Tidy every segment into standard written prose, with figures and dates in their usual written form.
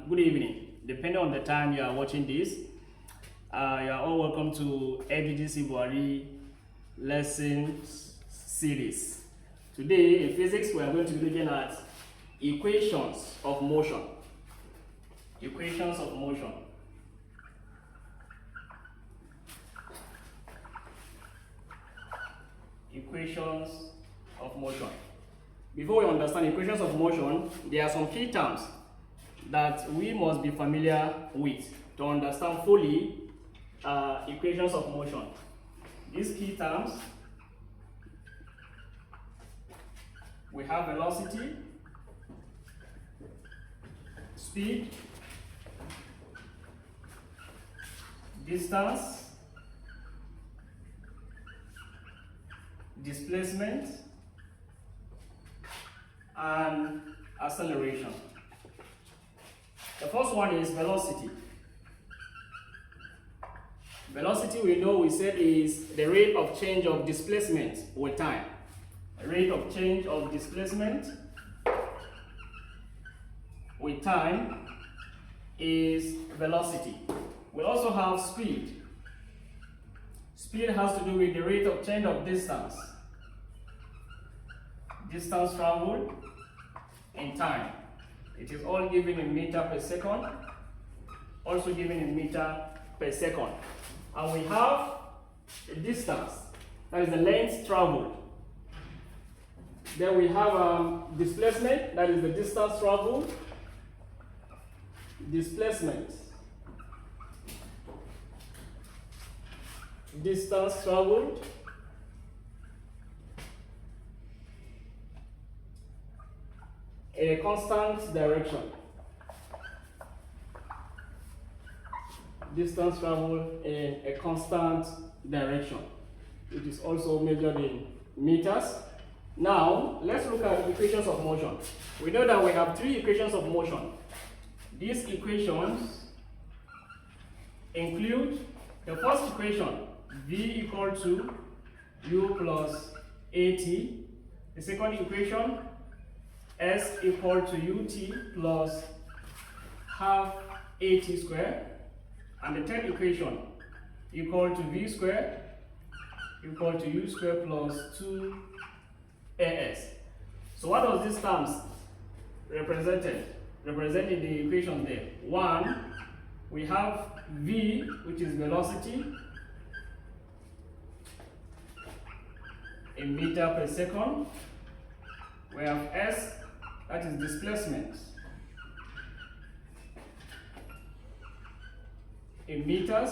good evening, depending on the time you are watching this. You are all welcome to FGGCBWR lesson series. Today in physics we are going to be looking at equations of motion. Equations of motion. Equations of motion. Before we understand equations of motion, there are some key terms that we must be familiar with to understand fully equations of motion. These key terms, we have velocity, speed, distance, displacement, and acceleration. The first one is velocity. Velocity, we said, is the rate of change of displacement with time. The rate of change of displacement with time is velocity. We also have speed. Speed has to do with the rate of change of distance. Distance traveled in time. It is all given in meter per second, also given in meter per second. And we have a distance, that is the length traveled. Then we have displacement, that is the distance traveled. Displacement. Distance traveled. In a constant direction. Distance traveled in a constant direction. It is also measured in meters. Now, let's look at equations of motion. We know that we have three equations of motion. These equations include the first equation, V equal to U plus AT. The second equation, S equal to UT plus half AT squared. And the third equation, equal to V squared equal to U squared plus 2AS. So what does these terms represent in the equation there? One, we have V, which is velocity in meter per second. We have S, that is displacement in meters.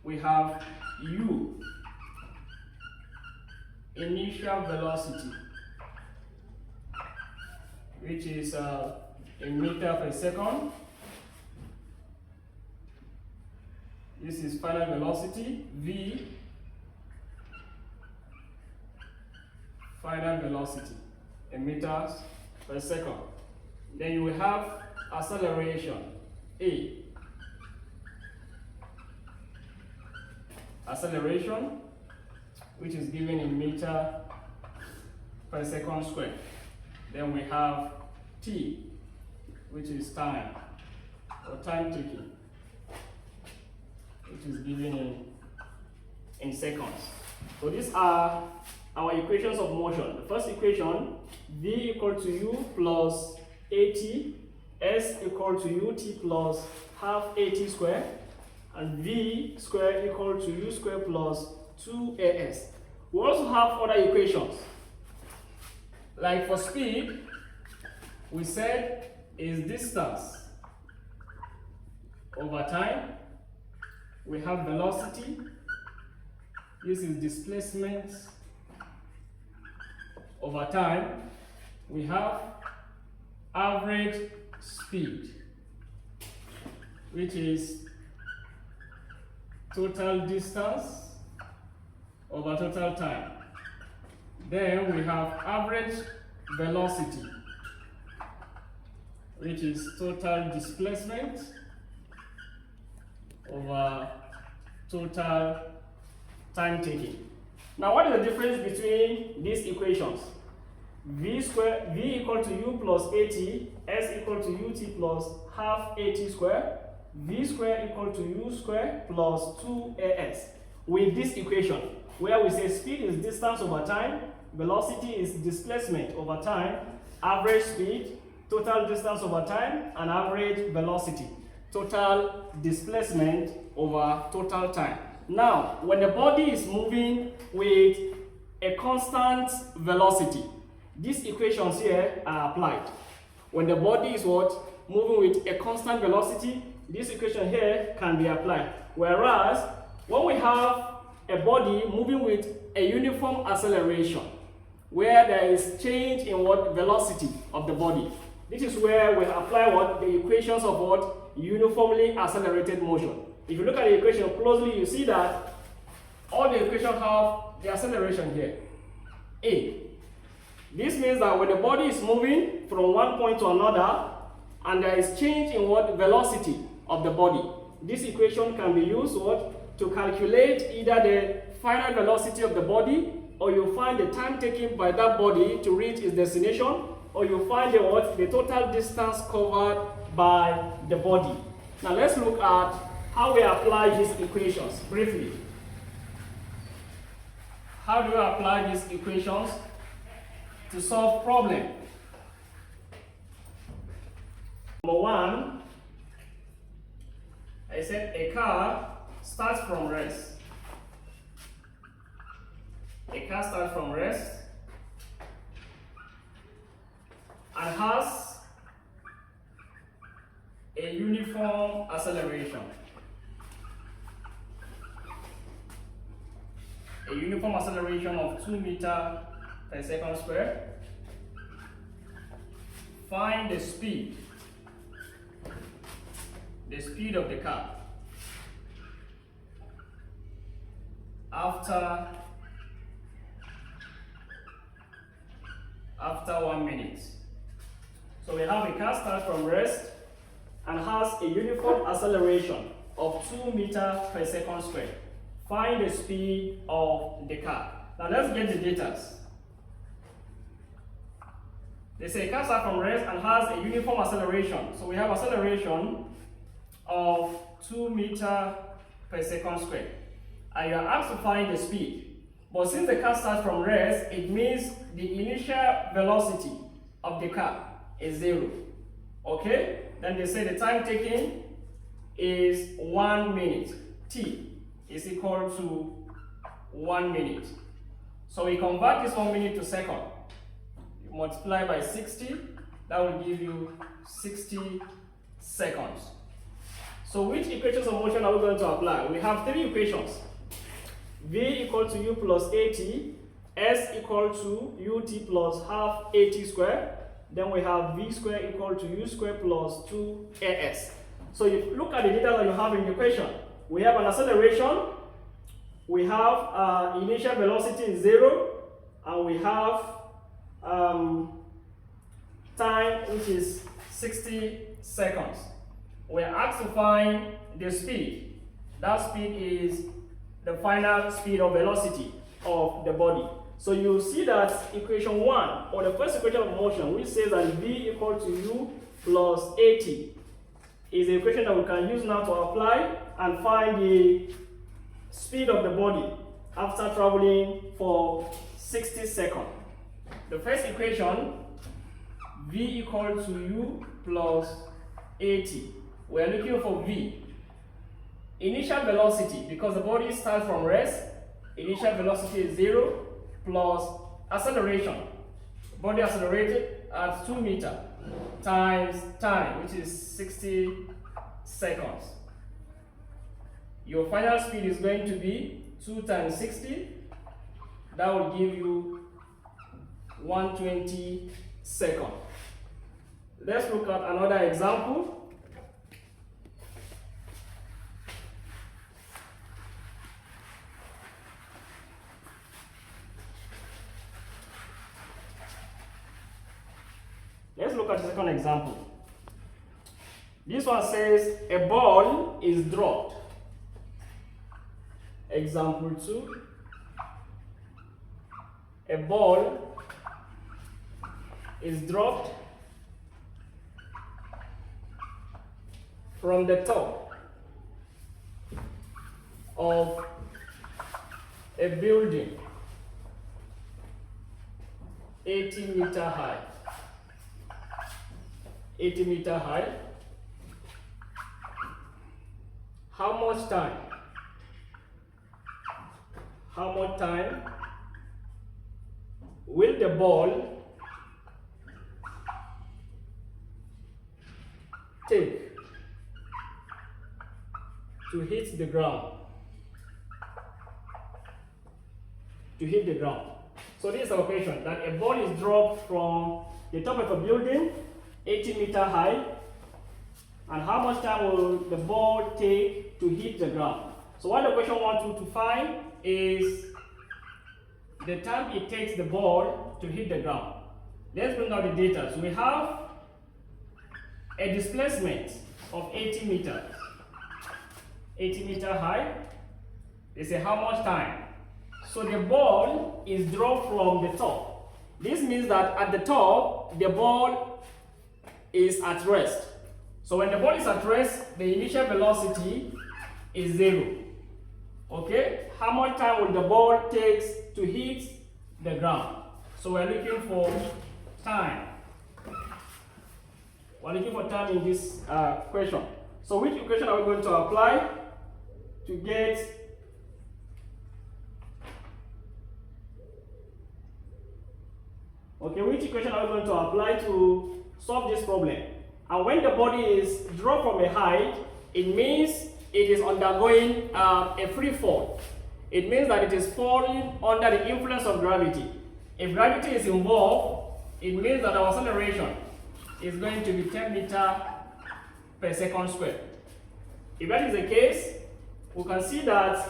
We have U, initial velocity, which is in meter per second. This is final velocity, V, final velocity in meters per second. Then you will have acceleration, A. Acceleration, which is given in meter per second squared. Then we have T, which is time, or time taking, which is given in seconds. So these are our equations of motion. The first equation, V equal to U plus AT, S equal to UT plus half AT squared, and V squared equal to U squared plus 2AS. We also have other equations. Like for speed, we said is distance over time. We have velocity. This is displacement over time. We have average speed, which is total distance over total time. Then we have average velocity, which is total displacement over total time taking. Now, what is the difference between these equations? V equal to U plus AT, S equal to UT plus half at square, v square equal to u square plus 2as. With this equation, where we say speed is distance over time, velocity is displacement over time, average speed, total distance over time, and average velocity, total displacement over total time. Now, when the body is moving with a constant velocity, these equations here are applied. When the body is what? Moving with a constant velocity, this equation here can be applied. Whereas, when we have a body moving with a uniform acceleration, where there is change in what? Velocity of the body. This is where we apply what? The equations of what? Uniformly accelerated motion. If you look at the equation closely, you see that all the equations have the acceleration here, a. This means that when the body is moving from one point to another, and there is change in what? Velocity of the body, this equation can be used what? To calculate either the final velocity of the body, or you find the time taken by that body to reach its destination, or you find the what? The total distance covered by the body. Now let's look at how we apply these equations briefly. How do you apply these equations to solve problem? Number one, I said a car starts from rest. A car starts from rest and has a uniform acceleration. A uniform acceleration of 2 meters per second square. Find the speed of the car after 1 minute. So we have a car start from rest and has a uniform acceleration of 2 meters per second square. Find the speed of the car. Now let's get the data. They say a car starts from rest and has a uniform acceleration. So we have acceleration of 2 meters per second square. And you are asked to find the speed. But since the car starts from rest, it means the initial velocity of the car is 0. Okay? Then they say the time taken is 1 minute. T is equal to 1 minute. So we convert this 1 minute to second. You multiply by 60, that will give you 60 seconds. So which equations of motion are we going to apply? We have 3 equations. V equal to u plus at, s equal to ut plus half at square. Then we have v square equal to u square plus 2as. So you look at the data that you have in the equation. We have an acceleration, we have initial velocity is 0, and we have time which is 60 seconds. We are asked to find the speed. That speed is the final speed or velocity of the body. So you see that equation 1, or the first equation of motion, which says that v equal to u plus at, is the equation that we can use now to apply and find the speed of the body after traveling for 60 seconds. The first equation, v equal to u plus at. We are looking for v. Initial velocity, because the body starts from rest, initial velocity is 0, plus acceleration. Body accelerated at 2 meters times time, which is 60 seconds. Your final speed is going to be 2 times 60. That will give you 120 seconds. Let's look at another example. Let's look at the second example. This one says a ball is dropped. Example 2. A ball is dropped from the top of a building 80-meter high. 80-meter high. How much time? How much time will the ball take to hit the ground? To hit the ground. So this is our question, that a ball is dropped from the top of a building 80-meter high, and how much time will the ball take to hit the ground? So what the question wants you to find is the time it takes the ball to hit the ground. Let's bring out the data. So we have a displacement of 80 meters. 80-meter high. They say how much time? So the ball is dropped from the top. This means that at the top, the ball is at rest. So when the ball is at rest, the initial velocity is 0. Okay? How much time will the ball take to hit the ground? So we're looking for time. We're looking for time in this question. So which equation are we going to apply to get which equation are we going to apply to solve this problem? And when the body is dropped from a height, it means it is undergoing a free fall. It means that it is falling under the influence of gravity. If gravity is involved, it means that our acceleration is going to be 10 meters per second squared. If that is the case, we can see that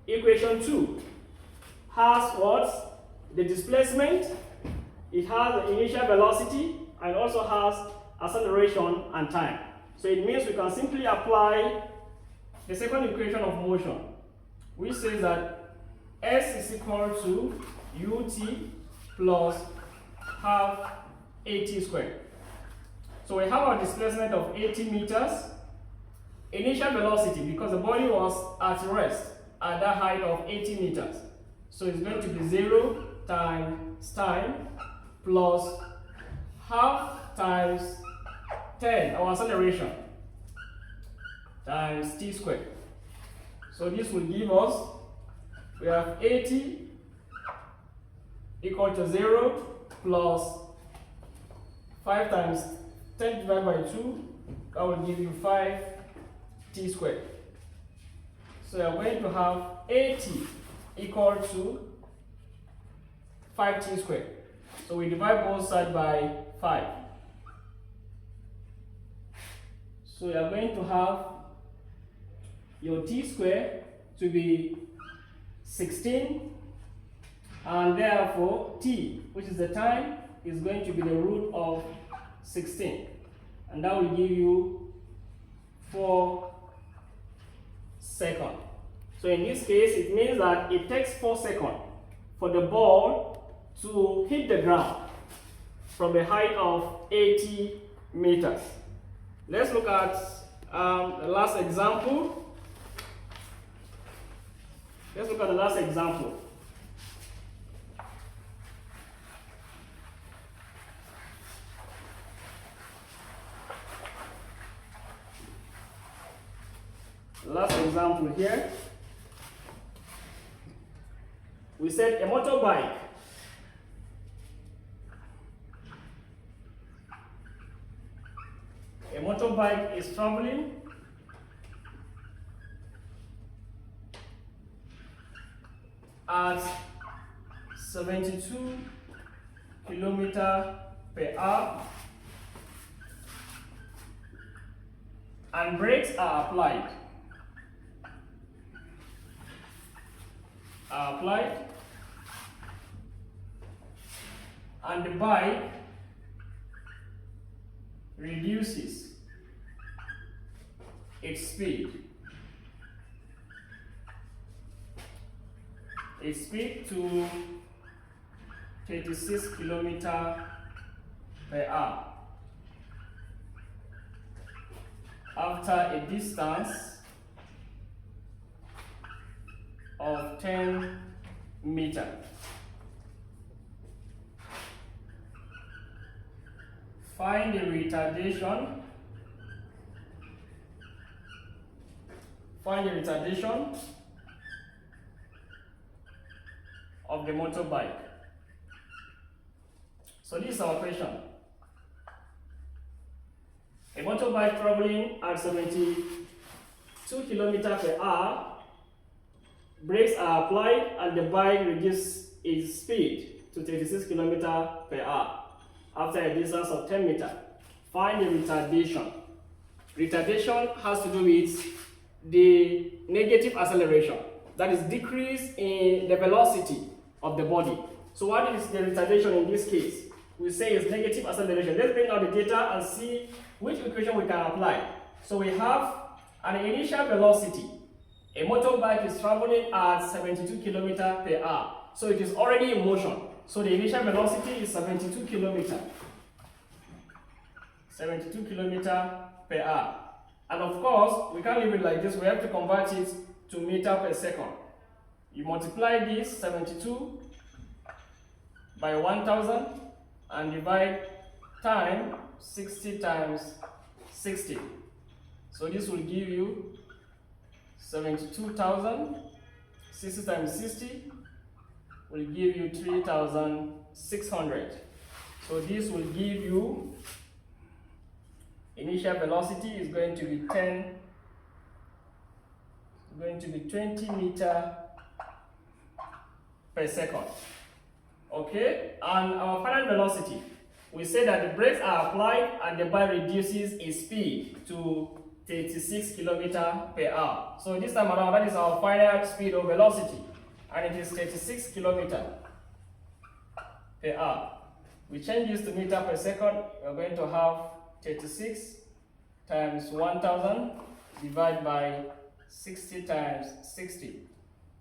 equation 2 has what? The displacement, it has the initial velocity, and also has acceleration and time. So it means we can simply apply the second equation of motion, which says that S is equal to ut plus half at squared. So we have our displacement of 80 meters, initial velocity, because the body was at rest at that height of 80 meters. So it's going to be 0 times time plus half times 10, our acceleration, times t squared. So this will give us, we have 80 equal to 0 plus 5 times 10 divided by 2, that will give you 5 t squared. So you are going to have 80 equal to 5 t squared. So we divide both sides by 5. So you are going to have your t squared to be 16, and therefore t, which is the time, is going to be the root of 16, and that will give you 4 seconds. So in this case, it means that it takes 4 seconds for the ball to hit the ground from a height of 80 meters. Let's look at the last example. Let's look at the last example. Last example here. We said a motorbike is traveling at 72 kilometers per hour, and brakes are applied. And the bike reduces its speed. To 36 kilometers per hour. after a distance of 10 meters. Find the retardation. Find the retardation of the motorbike. So this is our question. A motorbike traveling at 72 km/h, brakes are applied and the bike reduces its speed to 36 km/h after a distance of 10 meters. Find the retardation. Retardation has to do with the negative acceleration, that is decrease in the velocity of the body. So what is the retardation in this case? We say it's negative acceleration. Let's bring out the data and see which equation we can apply. So we have an initial velocity. A motorbike is traveling at 72 km/h. So it is already in motion. So the initial velocity is 72 km. 72 km/h. And of course, we can't leave it like this. We have to convert it to meter per second. You multiply this 72 by 1000 and divide time 60 times 60. So this will give you 72,000. 60 times 60 will give you 3,600. So this will give you initial velocity is going to be 20 meters per second. Okay, and our final velocity, we say that the brakes are applied and the bike reduces its speed to 36 km/h. So this time around, that is our final speed or velocity, and it is 36 km/h. We change this to meter per second. We are going to have 36 times 1000 divided by 60 times 60.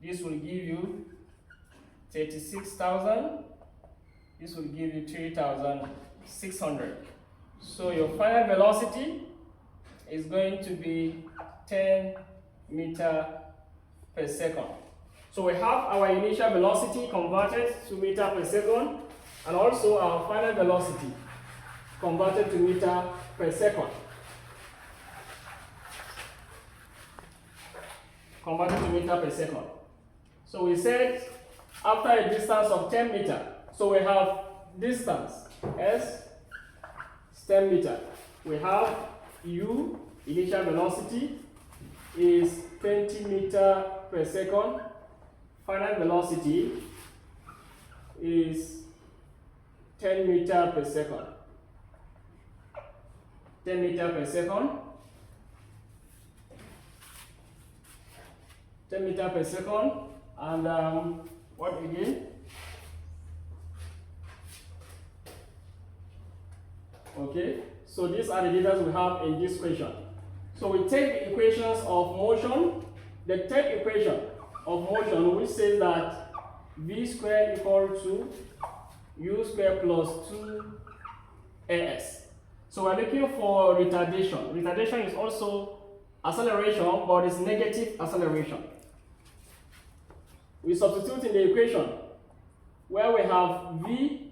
This will give you 36,000. This will give you 3,600. So your final velocity is going to be 10 meters per second. So we have our initial velocity converted to meter per second, and also our final velocity converted to meter per second. Converted to meter per second. So we said after a distance of 10 meters, so we have distance S is 10 meters. We have U, initial velocity, is 20 meters per second. Final velocity is 10 meters per second. 10 meters per second. 10 meters per second. And what again? Okay, so these are the data we have in this question. So we take the equations of motion, the third equation of motion, which says that v squared equal to u squared plus 2as. So we're looking for retardation. Retardation is also acceleration, but it's negative acceleration. We substitute in the equation where we have v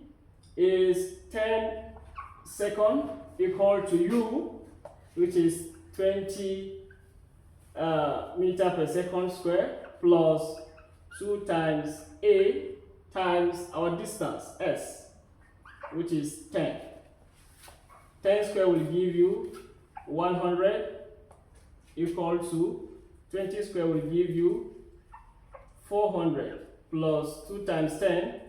is 10 seconds equal to u, which is 20 meters per second square, plus 2 times a times our distance s, which is 10. 10 square will give you 100 equal to 20 square will give you 400 plus 2 times 10,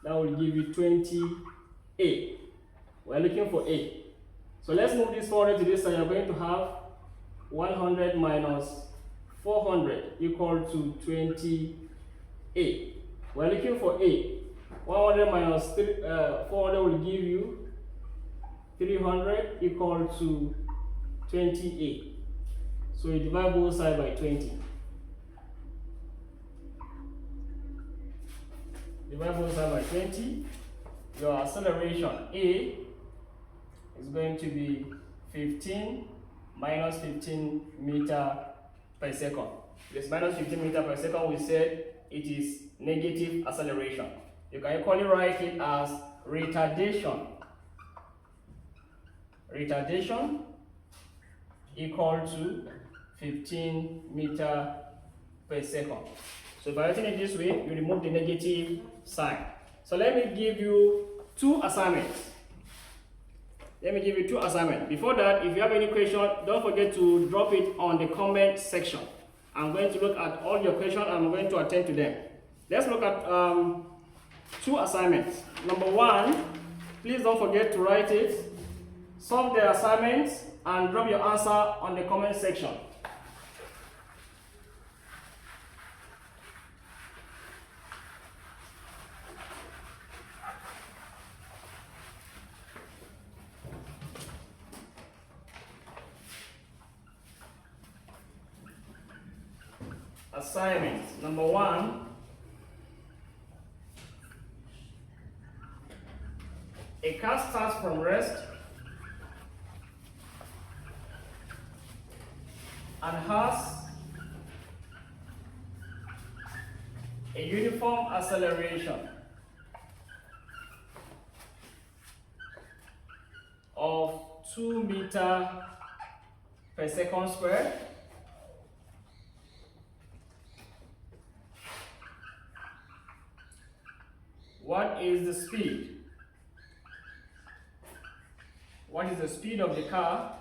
that will give you 20a. We're looking for a. So let's move this 400 to this side. You're going to have 100 minus 400 equal to 20a. We're looking for a. 100 minus 400 will give you 300 equal to 20a. So you divide both sides by 20. Divide both sides by 20. Your acceleration A is going to be 15 minus 15 meter per second. This minus 15 meter per second, we said it is negative acceleration. You can equally write it as retardation. Retardation equal to 15 meter per second. So by writing it this way, you remove the negative sign. So let me give you two assignments. Before that, if you have any question, don't forget to drop it on the comment section. I'm going to look at all your questions and I'm going to attend to them. Let's look at two assignments. Number one, please don't forget to write it, solve the assignments, and drop your answer on the comment section. Assignment number one. A car starts from rest and has a uniform acceleration of 2 meters per second squared. What is the speed? What is the speed of the car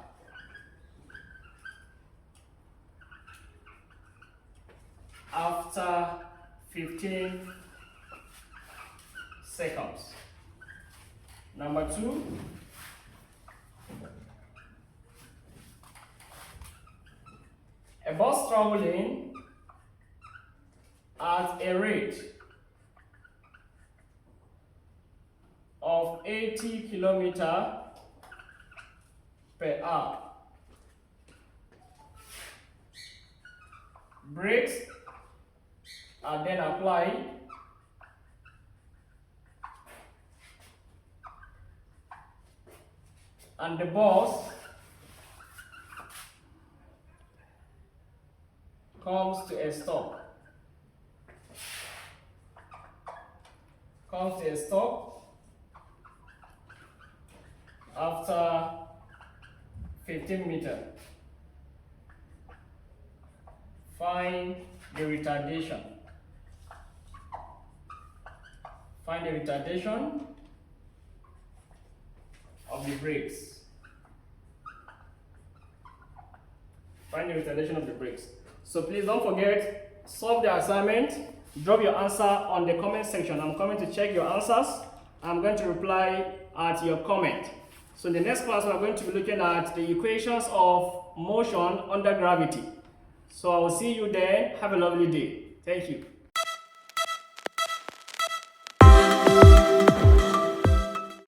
after 15 seconds? Number two, a bus traveling at a rate of 80 kilometers per hour. Brakes are then applied and the bus comes to a stop. After 15 meters. Find the retardation. Find the retardation of the brakes. Find the retardation of the brakes. So please don't forget, solve the assignment, drop your answer on the comment section. I'm coming to check your answers. I'm going to reply at your comment. So in the next class, we're going to be looking at the equations of motion under gravity. So I will see you there. Have a lovely day. Thank you.